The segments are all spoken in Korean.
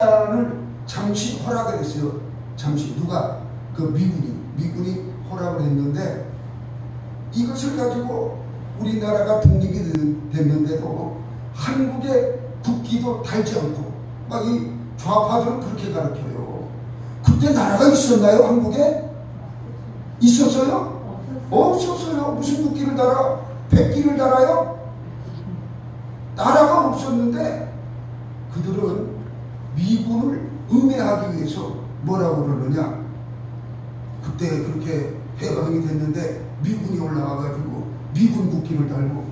을 잠시 허락을 했어요. 잠시 누가 그 미군이 허락을 했는데 이것을 가지고 우리나라가 독립이 됐는데도 한국의 국기도 달지 않고 막 이 좌파들은 그렇게 가르쳐요. 그때 나라가 있었나요? 한국에? 있었어요? 없었어요. 무슨 국기를 달아? 백기를 달아요? 나라가 없었는데 그들은 미군을 음해하기 위해서 뭐라고 그러느냐, 그때 그렇게 해방이 됐는데 미군이 올라와가지고 미군 국기를 달고,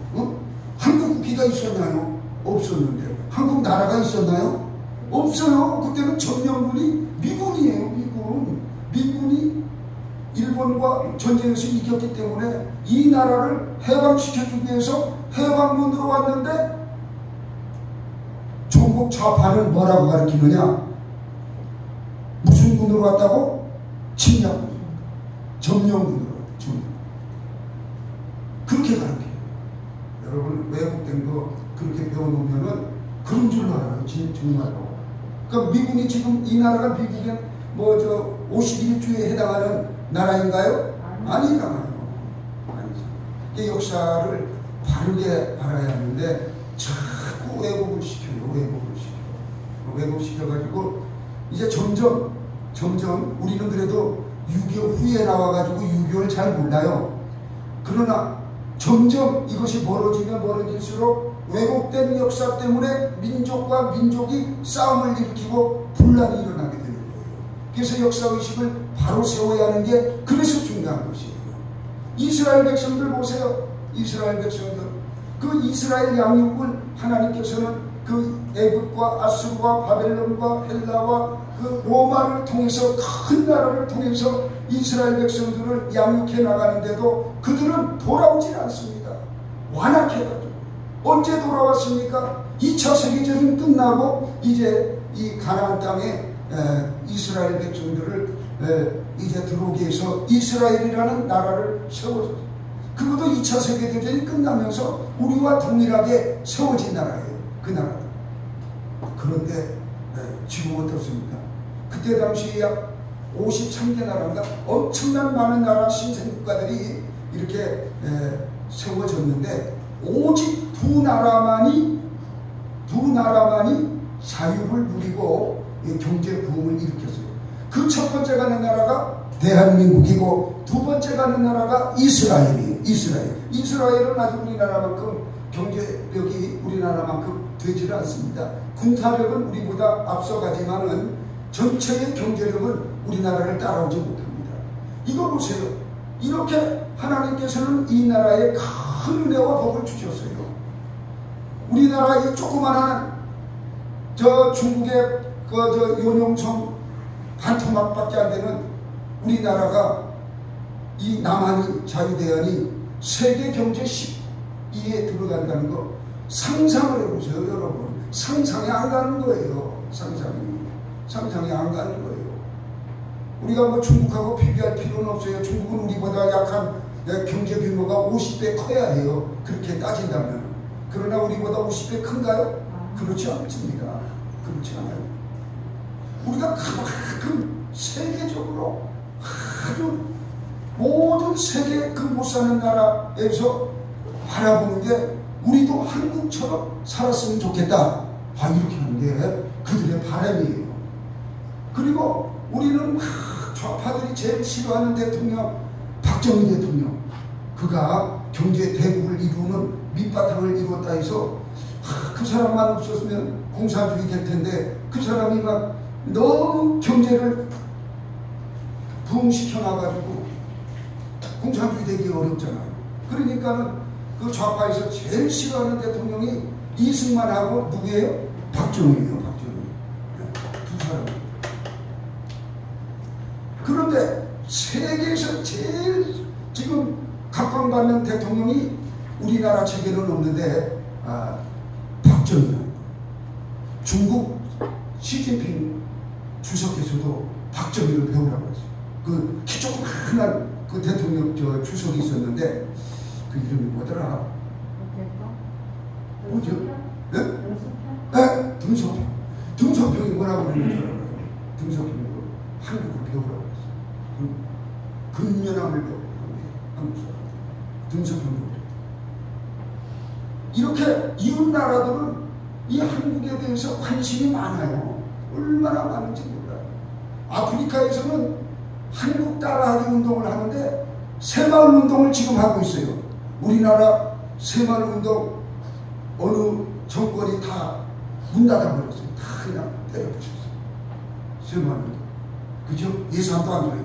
한국 국기가 있었나요? 없었는데. 한국 나라가 있었나요? 없어요. 그때는 점령군이 미군이에요. 미군이 일본과 전쟁에서 이겼기 때문에 이 나라를 해방시켜주기 위해서 해방군으로 왔는데, 중국 좌파는 뭐라고 가르치느냐? 무슨 군으로 왔다고? 침략군, 점령군으로 왔다. 그렇게 가르쳐요. 여러분 외국된 거 그렇게 배워놓으면은 그런 줄로 알아요. 정말로. 그러니까 미군이 지금 이 나라가 미국의 51주에 해당하는 나라인가요? 아니잖아요. 아니죠. 역사를 바르게 알아야 하는데 자꾸 왜곡을 시켜요. 왜곡시켜가지고 이제 점점 우리는 그래도 6.25 후에 나와가지고 6.25를 잘 몰라요. 그러나 점점 이것이 멀어질수록 왜곡된 역사 때문에 민족과 민족이 싸움을 일으키고 분란이 일어나게 되는 거예요. 그래서 역사의식을 바로 세워야 하는 게 그래서 중요한 것이에요. 이스라엘 백성들 보세요. 이스라엘 백성들. 그 이스라엘 양육을 하나님께서는 그 애굽과 아수르와 바벨론과 헬라와 그 로마를 통해서, 큰 나라를 통해서 이스라엘 백성들을 양육해 나가는데도 그들은 돌아오지 않습니다. 완악해가지고. 언제 돌아왔습니까? 2차 세계대전이 끝나고 이제 이 가나안 땅에 이스라엘 백성들을 이제 들어오게 해서 이스라엘이라는 나라를 세워줬어요. 그것도 2차 세계대전이 끝나면서 우리와 동일하게 세워진 나라예요. 그 나라. 그런데 지금 어떻습니까? 그때 당시 약 53개 나라인가 엄청난 많은 나라 신생국가들이 이렇게 세워졌는데 오직 두 나라만이 자유를 누리고 경제 부흥을 일으켰어요. 그 첫 번째 가는 나라가 대한민국이고 두 번째 가는 나라가 이스라엘이에요. 이스라엘은 아직 우리나라만큼 경제력이 우리나라만큼 되지는 않습니다. 군사력은 우리보다 앞서가지만은 전체의 경제력은 우리나라를 따라오지 못합니다. 이거 보세요. 이렇게 하나님께서는 이 나라에 큰 은혜와 복을 주셨어요. 우리나라의 조그마한 중국의 요령성 반토막밖에 안 되는 우리나라가 이 남한이 자유대한이 세계 경제 10위에 들어간다는 거 상상을 해보세요, 여러분. 상상이 안 가는 거예요. 상상이 안 가는 거예요. 우리가 중국하고 비교할 필요는 없어요. 중국은 우리보다 약한 경제 규모가 50배 커야 해요. 그렇게 따진다면. 그러나 우리보다 50배 큰가요? 그렇지 않습니다. 그렇지 않아요. 우리가 그만큼 세계적으로 아주 모든 세계 그 못 사는 나라에서 바라보는 게 우리도 한국처럼 살았으면 좋겠다. 이렇게 하는 게 그들의 바람이에요. 그리고 우리는 좌파들이 제일 싫어하는 대통령 박정희 대통령. 그가 경제 대국을 이루는 밑바탕을 이루었다 해서 그 사람만 없었으면 공산주의 될 텐데 그 사람이 막 너무 경제를 부흥시켜 놔가지고 공산주의 되기 어렵잖아요. 그러니까는 그 좌파에서 제일 싫어하는 대통령이 이승만하고 누구예요? 박정희예요. 두 사람. 그런데 세계에서 제일 지금 각광받는 대통령이 우리나라 체계는 없는데 박정희. 중국 시진핑 주석에서도 박정희를 배우라고 했어요. 그 키 조그만한 그 대통령 주석이 있었는데 그 이름이 뭐더라? 뭐죠? 네? 네? 등소평. 등소평이구나. 얼마나 우리는 저러고요. 등석형도 한국을 배우라고 했어요. 근면함을 배우라고 한국 사람. 등석형도 이렇게 이웃 나라들은 이 한국에 대해서 관심이 많아요. 얼마나 많은지 몰라요. 아프리카에서는 한국 따라하기 운동을 하는데 새마을 운동을 지금 하고 있어요. 우리나라 새마을 운동 어느 정권이 다 문 닫아버렸어요. 다 그냥 때려부셨어요. 새마을 운동. 그죠? 예산도 안 줘요.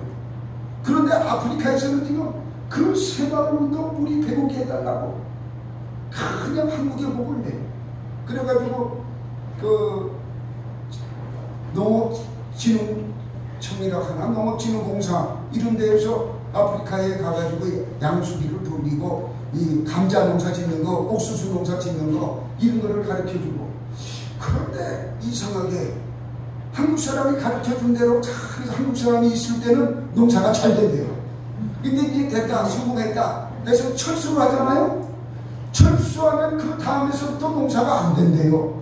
그런데 아프리카에서는 지금 그 새마을 운동 우리 배우게 해달라고 그냥 한국에 목을 내요. 그래가지고 그 농업진흥청이라고 하나 농업진흥공사 이런 데에서 아프리카에 가가지고 양수기를 돌리고 이 감자 농사 짓는 거, 옥수수 농사 짓는 거 이런 거를 가르쳐주고 그런데 이상하게 한국 사람이 가르쳐준 대로 그래서 한국 사람이 있을 때는 농사가 잘 된대요. 근데 이제 됐다 성공했다 그래서 철수를 하잖아요. 철수하면 그 다음에서부터 농사가 안 된대요.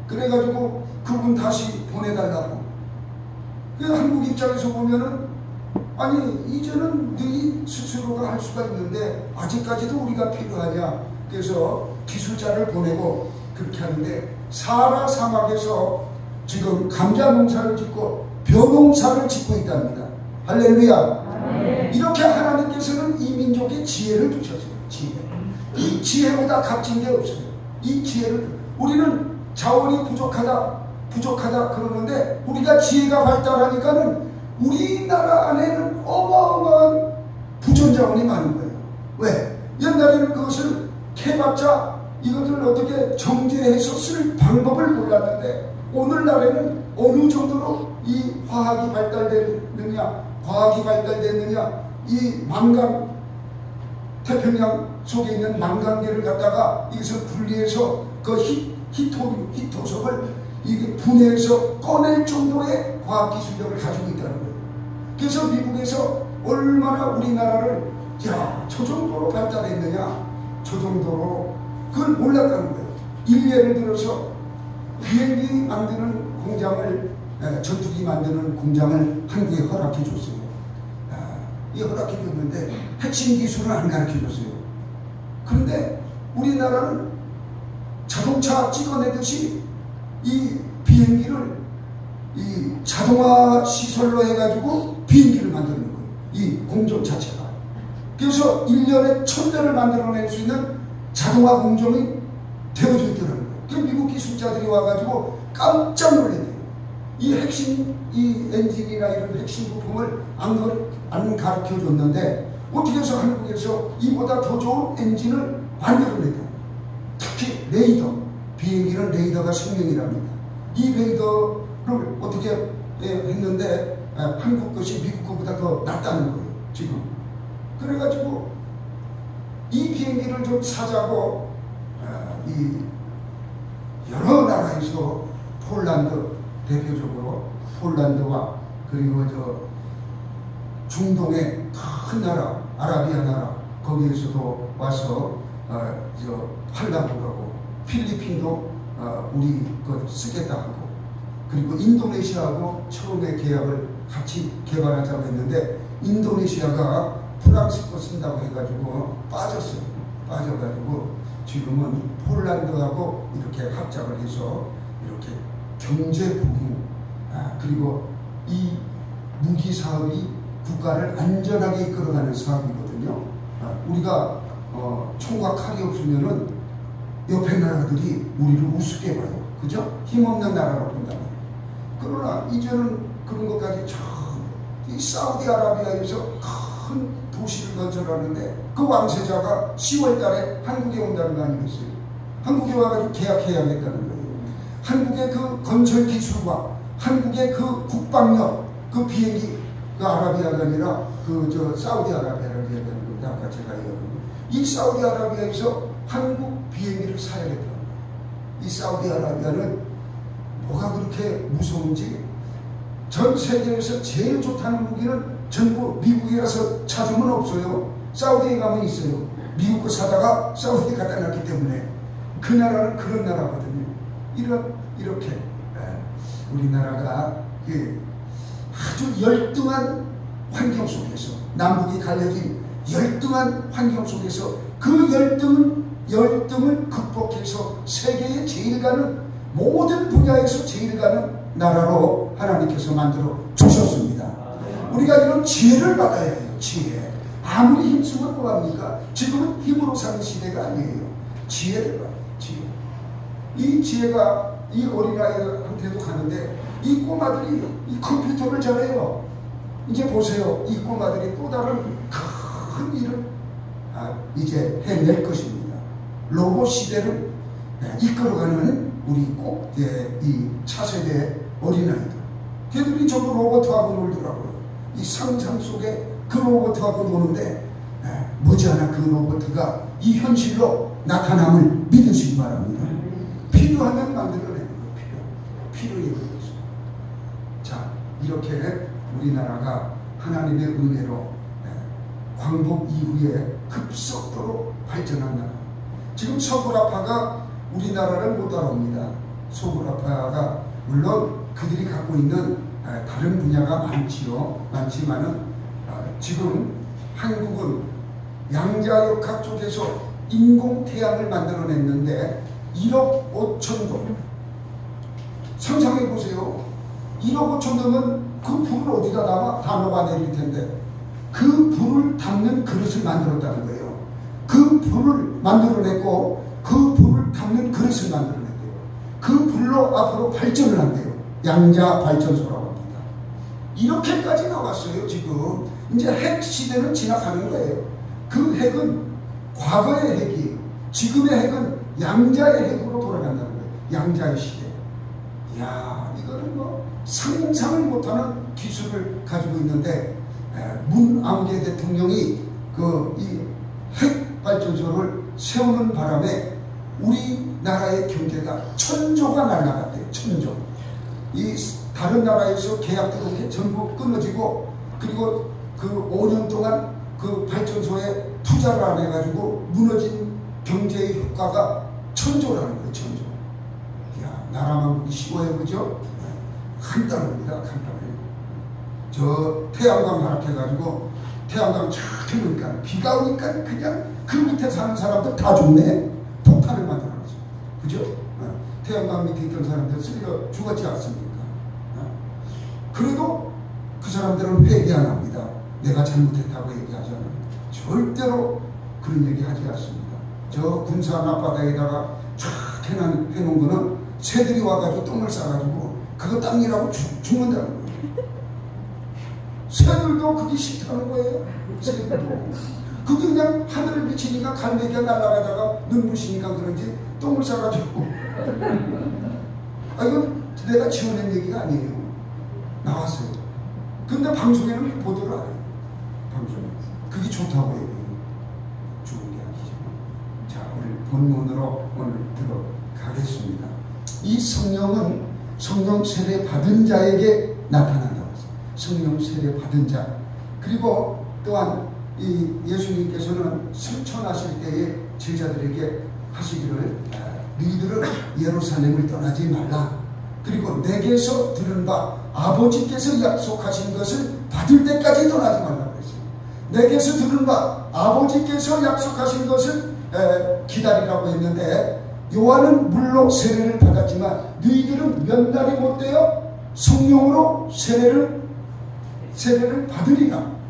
그래가지고 그분 다시 보내달라고. 그래서 한국 입장에서 보면은 아니 이제는 너희 스스로가 할 수가 있는데 아직까지도 우리가 필요하냐. 그래서 기술자를 보내고 그렇게 하는데 사하라 사막에서 지금 감자 농사를 짓고 벼농사를 짓고 있답니다. 할렐루야. 이렇게 하나님께서는 이 민족에 지혜를 주셨어요. 지혜. 이 지혜보다 값진 게 없어요. 이 지혜를 우리는 자원이 부족하다 그러는데 우리가 지혜가 발달하니까는 우리나라 안에는 어마어마한 부존자원이 많은 거예요. 왜? 옛날에는 그것을 캐봤자 이것을 어떻게 정제해서 쓸 방법을 몰랐는데 오늘날에는 어느 정도로 이 화학이 발달됐느냐 이 망간 태평양 속에 있는 망간계를 갖다가 이것을 분리해서 그 히토석을 이게 분해해서 꺼낼 정도의 과학기술력을 가지고 있다는 거예요. 그래서 미국에서 얼마나 우리나라를 저 정도로 발달했느냐 저 정도로 그걸 몰랐다는 거예요. 예를 들어서 비행기 만드는 공장을 전투기 만드는 공장을 한국에 허락해 줬어요. 이 허락해 줬는데 핵심 기술은 안 가르쳐 줬어요. 그런데 우리나라는 자동차 찍어내듯이 이 비행기를 이 자동화 시설로 해가지고 비행기를 만드는 거예요. 이 공정 자체가. 그래서 1년에 1000대를 만들어낼 수 있는 자동화 공정이 되어져 있더라는 거예요. 그 미국 기술자들이 와가지고 깜짝 놀랐대요. 이 핵심 이 엔진이나 이런 핵심 부품을 안 가르쳐 줬는데 어떻게 해서 한국에서 이보다 더 좋은 엔진을 만들어냈다. 특히 레이더. 비행기는 레이더가 생명이랍니다. 이 레이더를 어떻게 했는데 한국 것이 미국 것보다 더 낫다는 거예요. 지금. 그래가지고 이 비행기를 좀 사자고 이 여러 나라에서 폴란드 대표적으로 폴란드와 그리고 저 중동의 큰 나라 아라비아 나라 거기에서도 와서 팔라고 하고 필리핀도 우리 거 쓰겠다 하고 그리고 인도네시아하고 처음에 계약을 같이 개발하자고 했는데 인도네시아가 프랑스 거 쓴다고 해가지고 빠졌어요. 빠져가지고 지금은 폴란드하고 이렇게 합작을 해서 이렇게 경제 부흥 그리고 이 무기 사업이 국가를 안전하게 이끌어가는 사업이거든요. 우리가 총과 칼이 없으면은 옆에 나라들이 우리를 우습게 봐요. 그죠? 힘없는 나라라고 본단 말이에요. 그러나 이제는 그런 것까지 이 사우디아라비아에서 큰 도시를 건설하는데 그 왕세자가 10월 달에 한국에 온다는 거 아니겠어요? 한국에 와가지고 계약해야겠다는 거예요. 한국의 그 건설 기술과 한국의 그 국방력, 그 비행기, 그 아라비아가 아니라 사우디아라비아를 얘기하는 겁니다. 아까 제가 얘기한 이 사우디아라비아에서 한국 비행기를 사야겠다. 이 사우디아라비아는 뭐가 그렇게 무서운지 전 세계에서 제일 좋다는 무기는 전부 미국에 가서 찾으면 없어요. 사우디에 가면 있어요. 미국 거 사다가 사우디에 갖다 놨기 때문에 그 나라는 그런 나라거든요. 이렇게 우리나라가 아주 열등한 환경 속에서, 남북이 갈려진 열등한 환경 속에서 그 열등을 극복해서 세계에 제일 가는, 모든 분야에서 제일 가는 나라로 하나님께서 만들어 주셨습니다. 우리가 이런 지혜를 받아야 해요. 지혜. 아무리 힘쓰면 뭐합니까? 지금은 힘으로 사는 시대가 아니에요. 지혜를 받아요. 지혜. 이 지혜가 이 어린아이한테도 가는데, 이 꼬마들이 이 컴퓨터를 잘해요. 이제 보세요. 이 꼬마들이 또 다른 큰 일을 이제 해낼 것입니다. 로봇 시대를 이끌어가는 우리 꼭 이 차세대 어린아이들. 걔들이 전부 로봇하고 놀더라고요. 이 상상 속에 그 로봇하고 노는데 머지않아 그 로봇가 이 현실로 나타남을 믿으시기 바랍니다. 필요하면 만들어내는 거예요. 필요에 의해서. 자, 이렇게 우리나라가 하나님의 은혜로 광복 이후에 급속도로 발전한 나라. 지금 서구라파가 우리나라를 못 알아옵니다. 서구라파가 물론 그들이 갖고 있는 다른 분야가 많지만은 지금 한국은 양자역학 쪽에서 인공태양을 만들어냈는데 1억 5천 도. 상상해 보세요. 1억 5천 도면 그 불을 어디다 담아? 다 녹아내릴 텐데 그 불을 담는 그릇을 만들었다는 거예요. 그 불을 만들어냈고 그 불을 담는 그릇을 만들어냈대요. 그 불로 앞으로 발전을 한대요. 양자 발전소라고 합니다. 이렇게까지 나왔어요. 지금 이제 핵 시대는 지나가는 거예요. 그 핵은 과거의 핵이에요. 지금의 핵은 양자의 핵으로 돌아간다는 거예요. 양자의 시대. 이야, 이거는 뭐 상상을 못하는 기술을 가지고 있는데 문 아무개 대통령이 이 핵 발전소를 세우는 바람에 우리나라의 경제가 천조가 날아갔대요. 천조. 이 다른 나라에서 계약 들어온 게 전부 끊어지고, 그리고 그 5년 동안 그 발전소에 투자를 안 해가지고 무너진 경제의 효과가 천조라는 거예요. 천조. 이야, 나라만 보기 쉬워요. 그죠? 간단합니다. 간단해요. 저 태양광 발악해가지고 태양광 쫙 켜놓으니까 비가 오니까 그냥 그 밑에 사는 사람들 다 죽네. 폭탄을 만들어놨어. 그죠? 태양광 밑에 있던 사람들 쓰리가 죽었지 않습니까? 그래도 그 사람들은 회개 안 합니다. 내가 잘못했다고 얘기하잖아요. 절대로 그런 얘기 하지 않습니다. 저 군산 앞바다에다가 쫙 해놓은 거는 새들이 와가지고 똥을 싸가지고 그거 땅이라고 죽는다는 거예요. 새들도 그게 싫다는 거예요. 새들도. 그게 그냥 하늘을 비치니까 갈매기가 날아가다가 눈부시니까 그런지 똥을 싸가지고. 이건 내가 지어낸 얘기가 아니에요. 나왔어요. 근데 방송에는 보도를 안 해요. 방송에. 그게 좋다고 해요. 좋은 게 아니죠. 자, 우리 본문으로 오늘 들어가겠습니다. 이 성령은 성령 세례 받은 자에게 나타난다고 했어요. 성령 세례 받은 자. 그리고 또한 이 예수님께서는 승천하실 때에 제자들에게 하시기를 너희들은 예루살렘을 떠나지 말라. 그리고 내게서 들은 바 아버지께서 약속하신 것을 받을 때까지 떠나지 말라고 했어요. 내게서 들은 바 아버지께서 약속하신 것을 기다리라고 했는데, 요한은 물로 세례를 받았지만 너희들은 몇 날이 못 되어 성령으로 세례를 받으리라.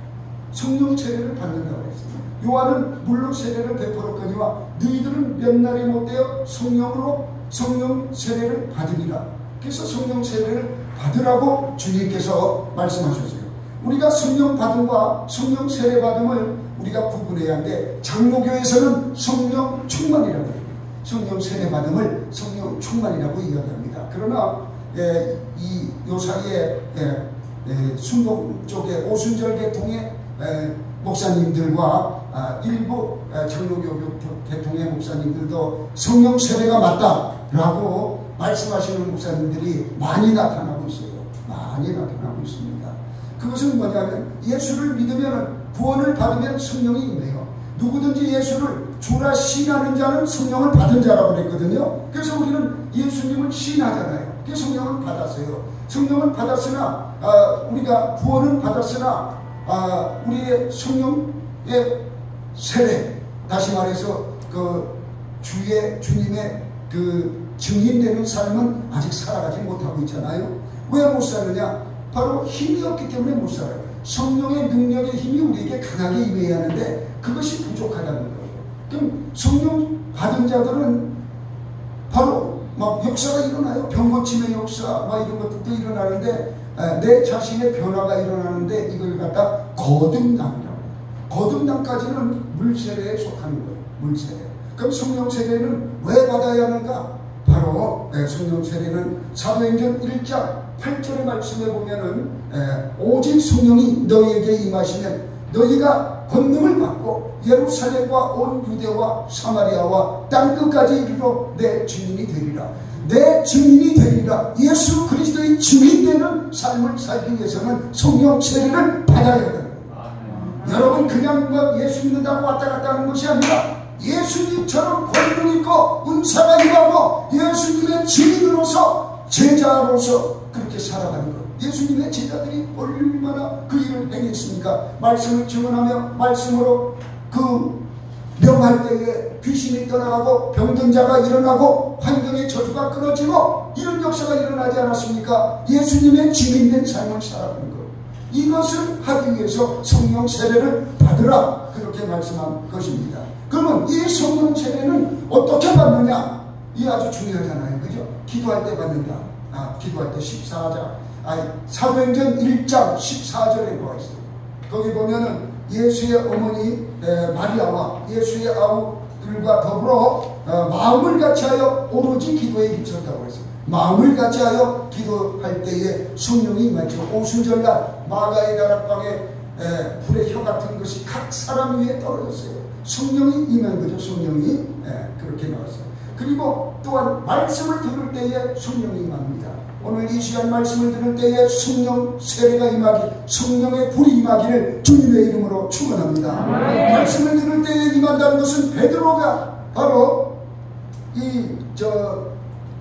성령 세례를 받는다고 했습니다. 요한은 물로 세례를 베풀었거니와 너희들은 몇 날이 못 되어 성령 세례를 받으리라. 그래서 성령 세례를 받으라고 주님께서 말씀하셨어요. 우리가 성령 받음과 성령 세례 받음을 우리가 구분해야 하는데, 장로교에서는 성령 충만이라고 해요. 성령 세례 받음을 성령 충만이라고 이야기합니다. 그러나 요 사이에 순복 쪽에 오순절 계통의 목사님들과 일부 장로교 계통의 목사님들도 성령 세례가 맞다라고 말씀하시는 목사님들이 많이 나타나고 있어요. 많이 나타나고 있습니다. 그것은 뭐냐면, 예수를 믿으면 구원을 받으면 성령이 임해요. 누구든지 예수를 주라 시인하는 자는 성령을 받은 자라고 그랬거든요. 그래서 우리는 예수님을 시인하잖아요. 그 성령을 받았어요. 성령을 받았으나 우리가 구원은 받았으나 우리의 성령의 세례, 다시 말해서 그 주님의 그 증인되는 삶은 아직 살아가지 못하고 있잖아요. 왜 못 사느냐? 바로 힘이 없기 때문에 못 살아요. 성령의 능력의 힘이 우리에게 강하게 임해야 하는데 그것이 부족하다는 거예요. 그럼 성령 받은 자들은 바로 막 역사가 일어나요. 병 고침의 역사 막 이런 것들도 일어나는데 내 자신의 변화가 일어나는데 이걸 갖다 거듭남이라고 해요. 거듭남까지는 물세례에 속하는 거예요. 물세례. 그럼 성령 세례는 왜 받아야 하는가? 바로 성령 세례는 사도행전 1장 8절의 말씀에 보면은 오직 성령이 너희에게 임하시면 너희가 권능을 받고 예루살렘과 온 유대와 사마리아와 땅끝까지 이르러 내 증인이 되리라. 내 증인이 되리라. 예수 그리스도의 증인되는 삶을 살기 위해서는 성령 세례를 받아야 된다. 여러분 그냥 예수 믿는다고 왔다 갔다 하는 것이 아니라 예수님처럼 권능 있고 은사가 임하고 예수님의 증인으로서 제자로서 그렇게 살아가는 것. 예수님의 제자들이 얼마나 그 일을 행했습니까? 말씀을 증언하며 말씀으로 그 명할 때에 귀신이 떠나가고 병든 자가 일어나고 환경의 저주가 끊어지고 이런 역사가 일어나지 않았습니까? 예수님의 증인된 삶을 살아가는 것. 이것을 하기 위해서 성령 세례를 받으라 그렇게 말씀한 것입니다. 그러면 이 성령 세례는 어떻게 받느냐? 이 아주 중요하잖아요. 그죠? 기도할 때 받는다. 기도할 때 14장 사도행전 1장 14절에 나와 있어요. 거기 보면은 예수의 어머니 마리아와 예수의 아우들과 더불어 마음을 같이하여 오로지 기도에 힘썼다고 했어요. 마음을 같이하여 기도할 때에 성령이 임하죠. 오순절날 마가의 다락방에 불의 혀 같은 것이 각 사람 위에 떨어졌어요. 성령이 임한 거죠. 성령이 그렇게 나왔어요. 그리고 또한 말씀을 들을 때에 성령이 임합니다. 오늘 이 시간 말씀을 들을 때에 성령 세례가 임하기, 성령의 불이 임하기를 주님의 이름으로 축원합니다. 말씀을 들을 때에 임한다는 것은 베드로가 바로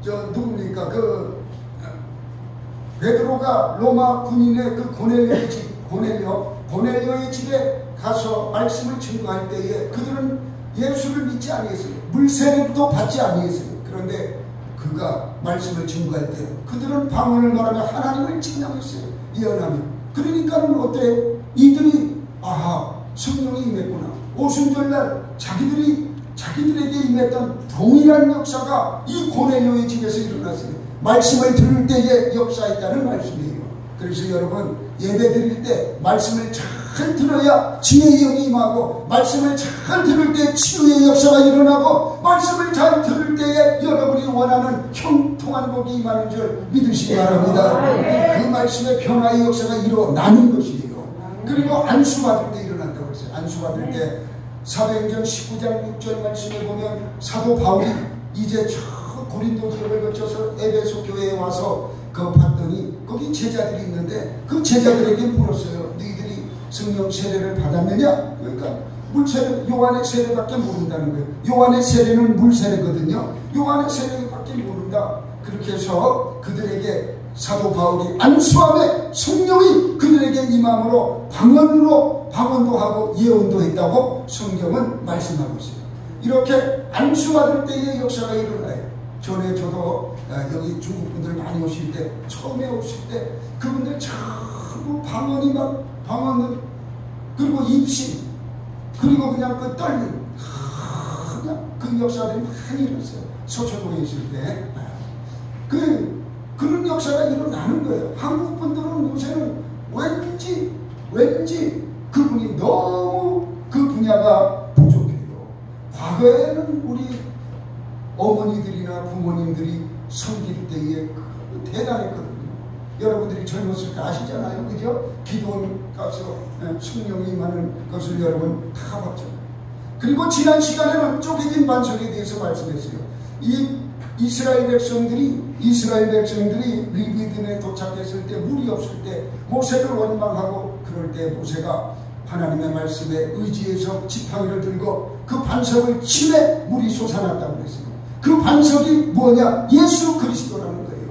누굽니까? 베드로가 로마 군인의 그 고넬료의 집에 가서 말씀을 증거할 때에 그들은 예수를 믿지 아니했어요. 물세례도 받지 아니했어요. 그런데 그가 말씀을 증거할 때 그들은 방언을 말하며 하나님을 찬양했어요. 예언하며. 그러니까는 어때요? 이들이 성령이 임했구나. 오순절날 자기들에게 임했던 동일한 역사가 이 고넬료의 집에서 일어났어요. 말씀을 들을 때에 역사했다는 말씀이에요. 그래서 여러분 예배 드릴 때 말씀을 잘 들어야 지혜의 영이 임하고 말씀을 잘 들을 때 치유의 역사가 일어나고 말씀을 잘 들을 때에 여러분이 원하는 형통한 복이 임하는 줄 믿으시기 바랍니다. 그 말씀의 변화의 역사가 일어나는 것이에요. 그리고 안수받을 때 일어난다고 했어요. 안수받을 때 사도행전 19장 6절 말씀에 보면 사도 바울이 이제 저 고린도 지역을 거쳐서 에베소 교회에 와서 봤더니 거기 제자들이 있는데 그 제자들에게 물었어요. 너희들이 성령 세례를 받았느냐? 그러니까 물세례, 요한의 세례밖에 모른다는 거예요. 요한의 세례는 물세례거든요. 요한의 세례밖에 모른다. 그렇게 해서 그들에게 사도 바울이 안수함에 성령이 그들에게 임함으로 방언도 하고 예언도 했다고 성경은 말씀하고 있어요. 이렇게 안수받을 때의 역사가 일어나요. 전에 저도 여기 중국 분들 많이 오실 때, 처음에 오실 때 그분들 전부 방언은 그리고 입신 그리고 그냥 그 떨림 그냥 그 역사들이 많이 일어났어요. 서초동에 있을 때 그런 역사가 일어나는 거예요. 한국 분들은 요새는 왠지 그분이 너무 그 분야가 부족해요. 과거에는 우리 어머니들이나 부모님들이 섬길 때에 대단했거든요. 여러분들이 젊었을 때 아시잖아요. 그죠? 기도원 가서 성령이 임하는 것을 여러분 다 봤잖아요. 그리고 지난 시간에는 쪼개진 반석에 대해서 말씀했어요. 이 이스라엘 백성들이 리비딘에 도착했을 때 물이 없을 때 모세를 원망하고 그럴 때 모세가 하나님의 말씀에 의지해서 지팡이를 들고 그 반석을 치매 물이 솟아났다고 그랬어요. 그 반석이 뭐냐? 예수 그리스도라는 거예요.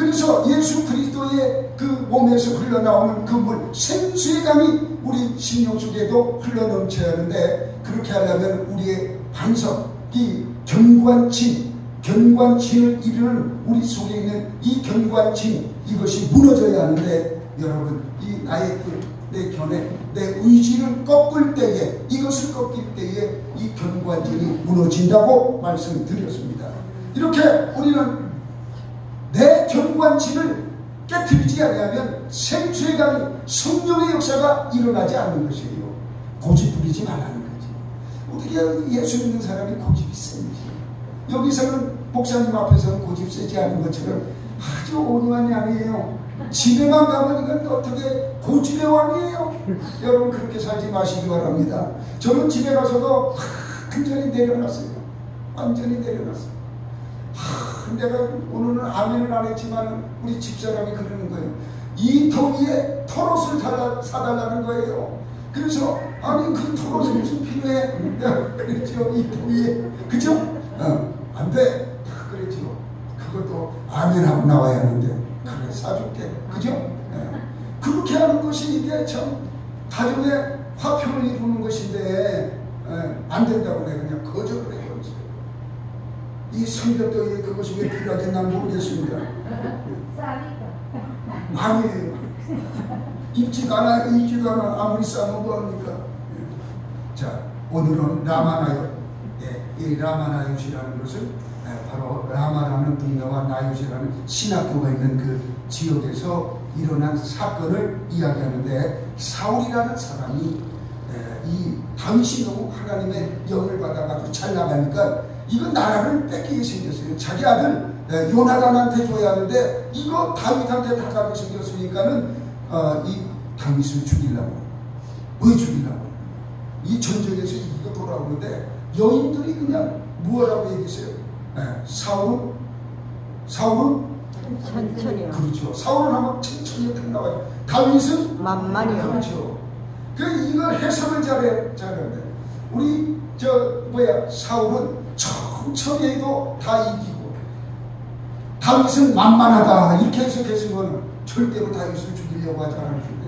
그래서 예수 그리스도의 그 몸에서 흘러나오는 그 물, 생수의 강이 우리 심령 속에도 흘러넘쳐야 하는데, 그렇게 하려면 우리의 반석, 이 견관진을 이루는 우리 속에 있는 이 견관진, 이것이 무너져야 하는데, 여러분, 이 나의 내 견해, 내 의지를 꺾을 때에, 이것을 꺾일 때에 이 견관진이 무너진다고 말씀드렸습니다. 이렇게 우리는 내 견관진을 깨트리지 않으면 생수의 강이, 성령의 역사가 일어나지 않는 것이에요. 고집 부리지 말라는 거지. 어떻게 예수 믿는 사람이 고집이 센지. 여기서는 목사님 앞에서는 고집 세지 않은 것처럼 아주 온유한 양이에요. 집에만 가면 이건 어떻게 고집의 왕이에요. 여러분 그렇게 살지 마시기 바랍니다. 저는 집에 가서도 완전히 내려놨어요. 완전히 내려놨어요. 내가 오늘은 아멘을 안 했지만 우리 집사람이 그러는 거예요. 이 더위에 털옷을 사달라는 거예요. 그래서 아니 그 털옷이 무슨 필요해? 그랬죠. 이 더위에. 그죠? 안 돼. 그랬죠. 그것도 아멘하고 나와야 하는데, 그래 사줄게. 그죠? 그렇게 하는 것이 이게 참 가정의 화평을 이루는 것인데, 안 된다고 내가 그냥 거절을 해요. 이 성벽도에 그것이 왜 필요하게 난 모르겠습니다. 아니에요. 입지도 않아 아무리 싸면 뭐합니까? 자, 오늘은 라마나요. 이 라마나요시라는 것은 바로 라마라는 동네와 나요시라는 신학교가 있는 그 지역에서 일어난 사건을 이야기하는데, 사울이라는 사람이 이 다윗이 너무 하나님의 영을 받아가지고 잘 나가니까 이거 나라를 뺏기게 생겼어요. 자기 아들 요나단한테 줘야 하는데 이거 다윗한테 다 가게 생겼으니까는 이 다윗을 죽이려고. 왜 죽이려고? 이 전쟁에서 이거 돌아오는데 여인들이 그냥 뭐라고 얘기했어요? 사울은 천천히요. 그렇죠. 사울은 한번 천천히 탁 나와요. 다윗은 만만히요. 그렇죠. 이걸 해석을 잘하는데, 우리 사울은 천천히 해도 다 이기고, 다윗은 만만하다 이렇게 해석했으면 절대로 다윗을 죽이려고 하지 않을 텐데,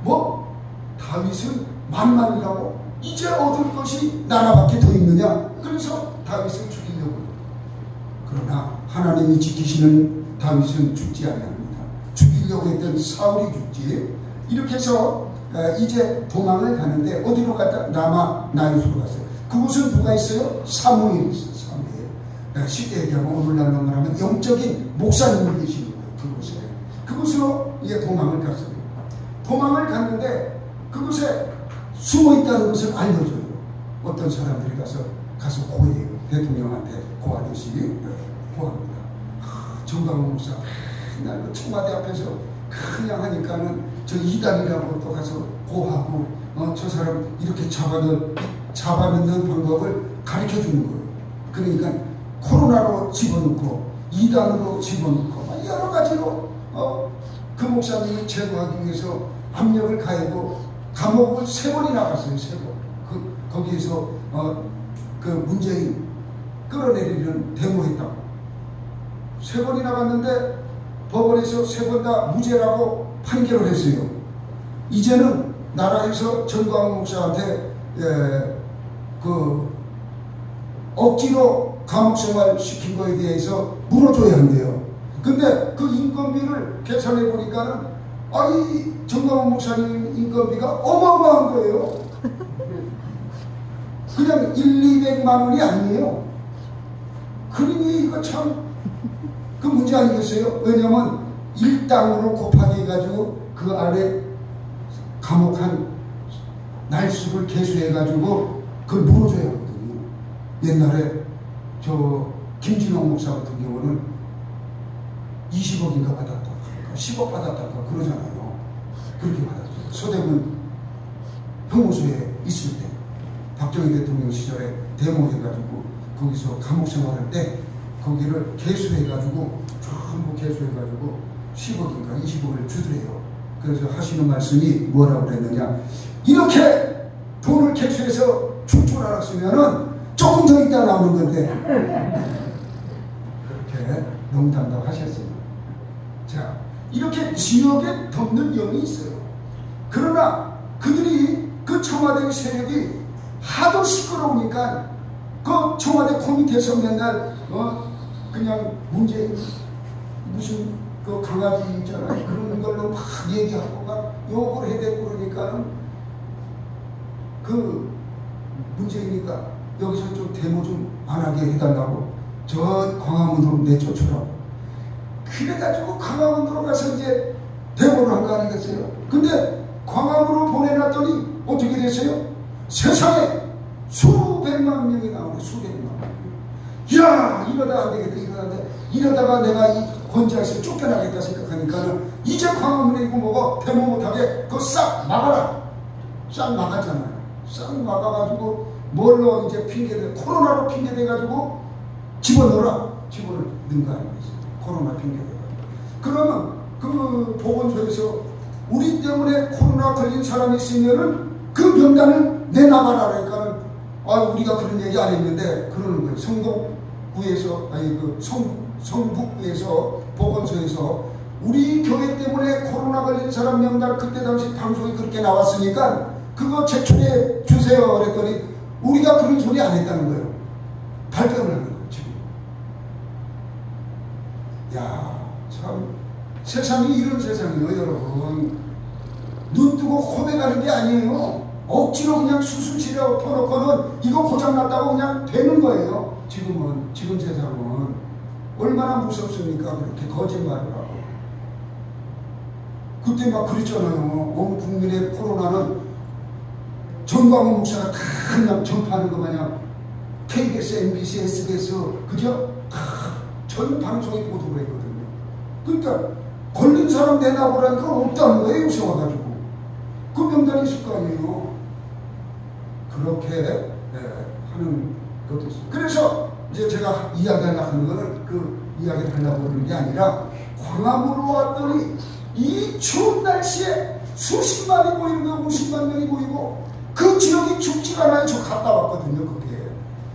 뭐 다윗은 만만이라고 이제 얻을 것이 나라밖에 더 있느냐, 그래서 다윗을 죽이려고. 그러나 하나님이 지키시는 다윗은 죽지 않습니다. 죽이려고 했던 사울이 죽지. 이렇게 해서 이제 도망을 가는데 어디로 갔다? 라마 나요스로 갔어요. 그곳은 누가 있어요? 사무엘이 있어요. 사무엘. 쉽게 얘기하면 오늘날로 말하면 영적인 목사님이 계시는 거예요. 그곳으로 이제 도망을 갔어요. 도망을 갔는데 그곳에 숨어 있다는 것을 알려줘요. 어떤 사람들이 가서 고해요. 대통령한테 고하듯이 고합니다. 정강훈 목사 맨날 청와대 앞에서 그냥 하니까는 저 이단이라고 또 가서 고하고, 저 사람 이렇게 잡아넣는 방법을 가르쳐 주는 거예요. 그러니까 코로나로 집어넣고 이단으로 집어넣고 여러 가지로 그 목사님을 제거하기 위해서 압력을 가하고 감옥을 3번이나 갔어요. 3번. 거기에서 그 문재인 끌어내리는 데모했다고 3번이나 갔는데 법원에서 3번 다 무죄라고 판결을 했어요. 이제는 나라에서 정광훈 목사한테 억지로 감옥 생활 시킨 거에 대해서 물어줘야 한대요. 근데 그 인건비를 계산해 보니까는 이 정광훈 목사님 인건비가 어마어마한 거예요. 그냥 200만 원이 아니에요. 그러니 이거 참 그 문제 아니겠어요? 왜냐면 일당으로 곱하기 해가지고 그 안에 감옥 한 날수를 계수해가지고 그걸 물어줘야 하거든요. 옛날에 김진홍 목사 같은 경우는 20억인가 받았다, 10억 받았다 그러잖아요. 그렇게 받았어요. 서대문 형무소에 있을 때 박정희 대통령 시절에 데모해가지고 거기서 감옥 생활할 때 거기를 개수해가지고 전부 개수해가지고 10억인가 20억을 주더래요. 그래서 하시는 말씀이 뭐라고 그랬느냐, 이렇게 돈을 개수해서 줄 줄 알았으면은 조금 더 있다 나오는 건데 그렇게 농담도 하셨어요. 이렇게 지역에 덮는 영이 있어요. 그러나 그들이 그 청와대 세력이 하도 시끄러우니까 그 청와대 코밑에서 맨날 그냥 문재인 무슨 그 강아지 있잖아요. 그런 걸로 막 얘기하고 막 욕을 해대고 그러니까는 그 문재인이가 여기서 좀 데모 좀 안 하게 해달라고 저 광화문으로 내쫓으라고. 그래가지고 광화문으로 가서 이제 데모를 한 거 아니겠어요? 근데 광화문으로 보내놨더니 어떻게 됐어요? 세상에 수백만 명이 나오네. 수백만 명. 야, 이러다 안 되겠다. 이러다 안 돼. 이러다가 내가 이 권좌에서 쫓겨나겠다 생각하니까는 이제 광화문에 있고 뭐가 데모 못하게 그거 싹 막아라. 싹 막았잖아요. 싹 막아가지고 뭘로 이제 핑계대, 코로나로 핑계대가지고 집어넣어라. 집어넣는 거 아니겠어요? 코로나 핑계대가지고. 그러면 그 보건소에서 우리 때문에 코로나 걸린 사람이 있으면은 그 명단을 내놔봐라. 그러니까 우리가 그런 얘기 안 했는데 그러는 거예요. 성북구에서 성북구에서 보건소에서 우리 교회 때문에 코로나 걸린 사람 명단 그때 당시 방송이 그렇게 나왔으니까 그거 제출해 주세요. 그랬더니 우리가 그런 소리 안 했다는 거예요. 발뺌을 하는 거예요. 지금. 야, 참 세상이 이런 세상이에요. 여러분. 눈 뜨고 고백하는 게 아니에요. 억지로 그냥 수술실에 엎어놓고는 이거 고장났다고 그냥 되는 거예요. 지금 세상은 얼마나 무섭습니까? 그렇게 거짓말을 하고. 그때 막 그랬잖아요. 온 국민의 코로나는 정광훈 목사가 다 그냥 전파하는 거 마냥 KBS, MBC, SBS 그죠? 전 방송이 보도를 했거든요. 그러니까 걸린 사람 내놔보라니까 없다는 거예요. 요새 와가지고. 그 명단이 있을 거 아니에요. 그렇게 하는 것도 있어요. 그래서 이제 제가 이야기하려고 하는 거는 그 이야기를 하려고 하는 게 아니라 광화문으로 왔더니 이 추운 날씨에 수십만이 모이는 거 50만 명이 모이고 그 지역이 춥지가 않아요. 저 갔다 왔거든요.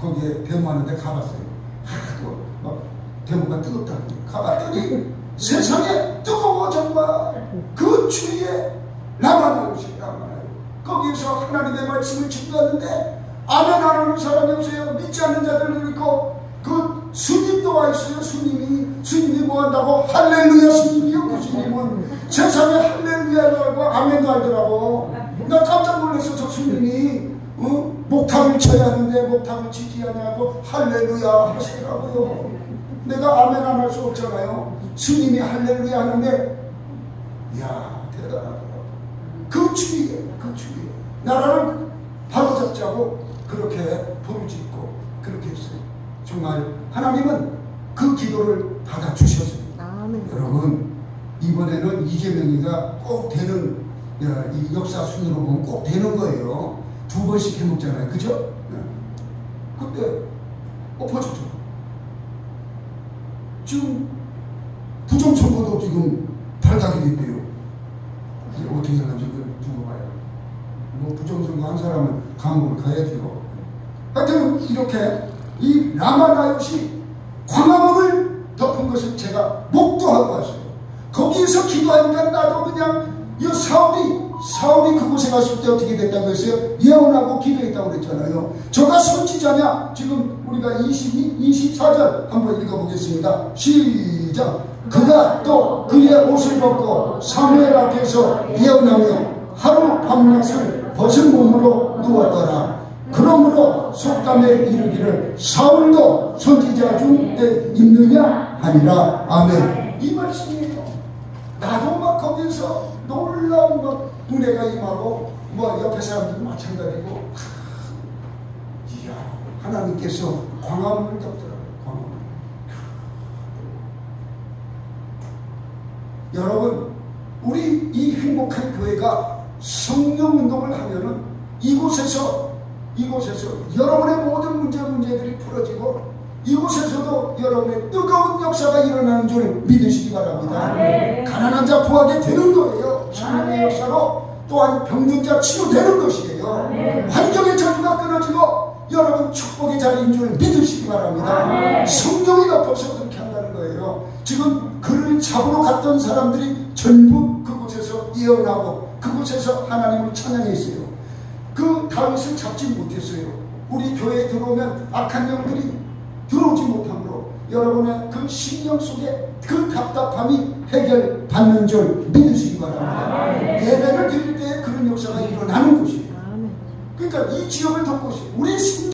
거기에 데모하는데 가봤어요. 하도 막 데모가 뜨겁다는 거예요. 가봤더니 세상에 뜨거워 정말. 그 추위에 라마나요시 라마나요. 거기에서 하나님의 말씀을 증거하는데 아멘 안 하는 사람이 없어요. 믿지 않는 자들도 있고 그 스님도 와 있어요. 스님이 뭐 한다고 할렐루야 스님이요. 그 스님은 세상에 할렐루야도 알고 아멘도 알더라고. 나 깜짝 놀랐어. 저 스님이 목탁을 쳐야 하는데 목탁을 치지 않냐고 할렐루야 하시더라고요. 내가 아멘 안 할 수 없잖아요. 스님이 할렐루야 하는데 이야 대단하더라고. 그 추위에 나라를 바로잡자고 그렇게 부르짖고 그렇게 했어요. 정말 하나님은 그 기도를 받아주셨습니다. 여러분 이번에는 이재명이가 꼭 되는 이 역사 순으로 보면 꼭 되는 거예요. 2번씩 해먹잖아요. 그죠? 그때 엎어졌죠. 지금 부정선거도 지금 발각이 됐대요. 어떻게 하는지 두고 봐요. 뭐 부정선거 한 사람은 감옥을 가야죠. 하여튼 이렇게 이 라마나요시 광화문을 덮은 것을 제가 목도하고 왔어요. 거기에서 기도하니까 나도 그냥 이 사울이 그곳에 갔을 때 어떻게 됐다고 했어요? 예언하고 기도했다고 그랬잖아요. 저가 선지자냐? 지금 우리가 24절 한번 읽어보겠습니다. 시작. 그가 또 그의 옷을 벗고 사무엘 앞에서 예언하며 하루 밤낮을 벗은 몸으로 누웠더라. 그러므로 속담에 이르기를 사울도 선지자 중에 있느냐 하니라. 아멘. 이 말씀이에요. 나도 막 거기서 놀라운 막 은혜가 임하고 뭐 옆에 사람들도 마찬가지고 이야 하나님께서 광화문을 덮더라고요. 광화문. 여러분 우리 이 행복한 교회가 성령 운동을 하면은 이곳에서 여러분의 모든 문제들이 풀어지고 이곳에서도 여러분의 뜨거운 역사가 일어나는 줄 믿으시기 바랍니다. 가난한 자 부하게 되는 거예요. 성령의 역사로. 또한 병든 자 치유되는 것이에요. 환경의 저주가 끊어지고 여러분 축복의 자리인 줄 믿으시기 바랍니다. 성령이 덮어서 그렇게 한다는 거예요. 지금 그를 잡으러 갔던 사람들이 전부 그곳에서 예언하고 그곳에서 하나님을 찬양했어요. 그 다윗을 잡지 못했어요. 우리 교회에 들어오면 악한 영들이 들어오지 못하므로 여러분의 그 심령 속에 그 답답함이 해결받는 줄 믿으시기 바랍니다. 예배를 드릴 때 그런 역사가 일어나는 곳이에요. 그러니까 이 지역을 덮고 우리